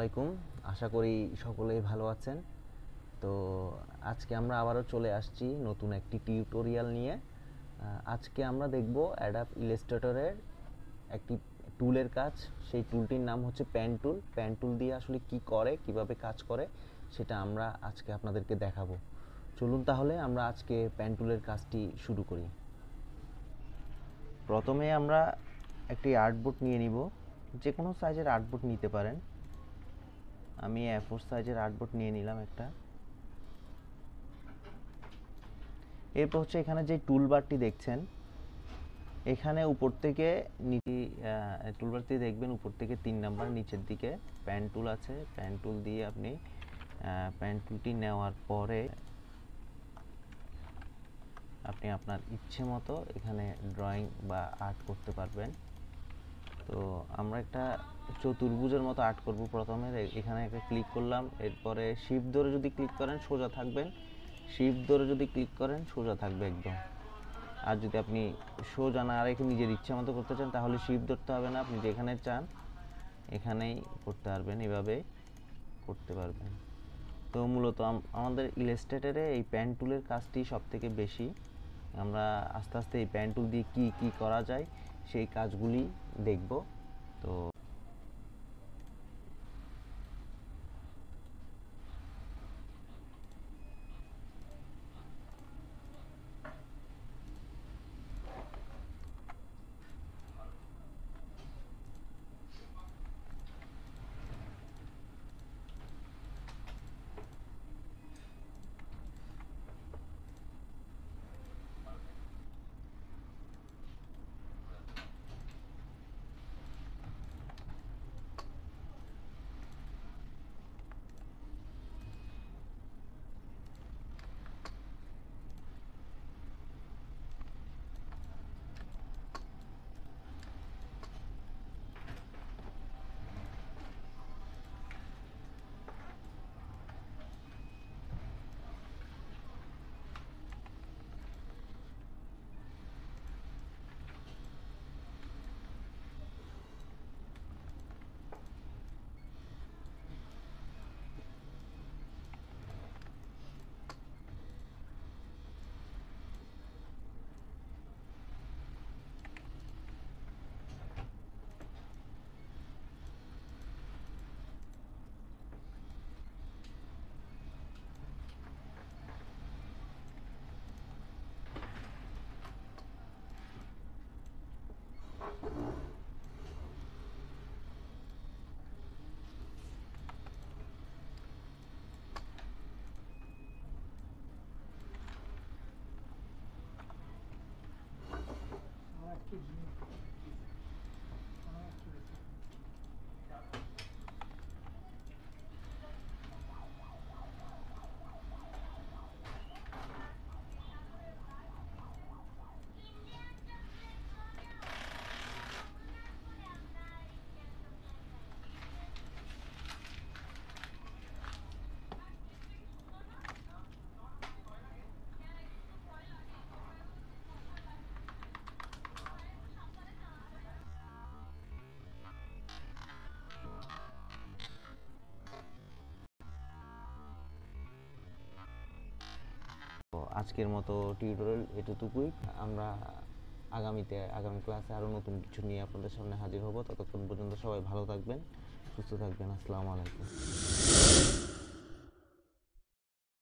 আলাইকুম। আশা করি সকলেই ভালো আছেন। তো আজকে আমরা আবারও চলে আসছি নতুন একটি টিউটোরিয়াল নিয়ে। আজকে আমরা দেখব অ্যাডাব ইলাস্ট্রেটরের একটি টুলের কাজ। সেই টুলটির নাম হচ্ছে পেন টুল। পেন টুল দিয়ে আসলে কি করে, কিভাবে কাজ করে সেটা আমরা আজকে আপনাদেরকে দেখাবো। চলুন তাহলে আমরা আজকে পেন টুলের কাজটি শুরু করি। প্রথমে আমরা একটি আর্টবোর্ড নিয়ে নিব। যে কোনো সাইজের আর্টবোর্ড নিতে পারেন। আমি A4 সাইজের আর্টবোর্ড নিয়ে নিলাম একটা। এরপর হচ্ছে এখানে যে টুলবারটি দেখছেন, এখানে উপর থেকে টুলবারটি দেখবেন উপর থেকে 3 নাম্বার নিচের দিকে পেন টুল আছে। পেন টুল দিয়ে আপনি পেন টুলটি নেওয়ার পরে আপনি আপনার ইচ্ছে মতো এখানে ড্রয়িং বা আর্ট করতে পারবেন। তো আমরা একটা চতুর্ভুজের মতো আর্ট করব। প্রথমে এখানে একটা ক্লিক করলাম, এরপরে শিফট ধরে যদি ক্লিক করেন সোজা থাকবেন, শিফট ধরে যদি ক্লিক করেন সোজা থাকবে একদম। আর যদি আপনি সোজা না রেখে নিজের ইচ্ছা মতো করতে চান তাহলে শিফট ধরতে হবে না, আপনি যেখানে চান এখানেই করতে পারবেন, এভাবে করতে পারবেন। তো মূলত আমাদের ইলাস্ট্রেটরে এই পেন টুলের কাজটি সবথেকে বেশি। আমরা আস্তে আস্তে এই পেন টুল দিয়ে কি কি করা যায় সেই কাজগুলি দেখব। তো আজকের মতো টিউটোরিয়াল এতটুকুই। আমরা আগামী ক্লাসে আরও নতুন কিছু নিয়ে আপনাদের সামনে হাজির হব। ততক্ষণ পর্যন্ত সবাই ভালো থাকবেন, সুস্থ থাকবেন। আসসালামু আলাইকুম।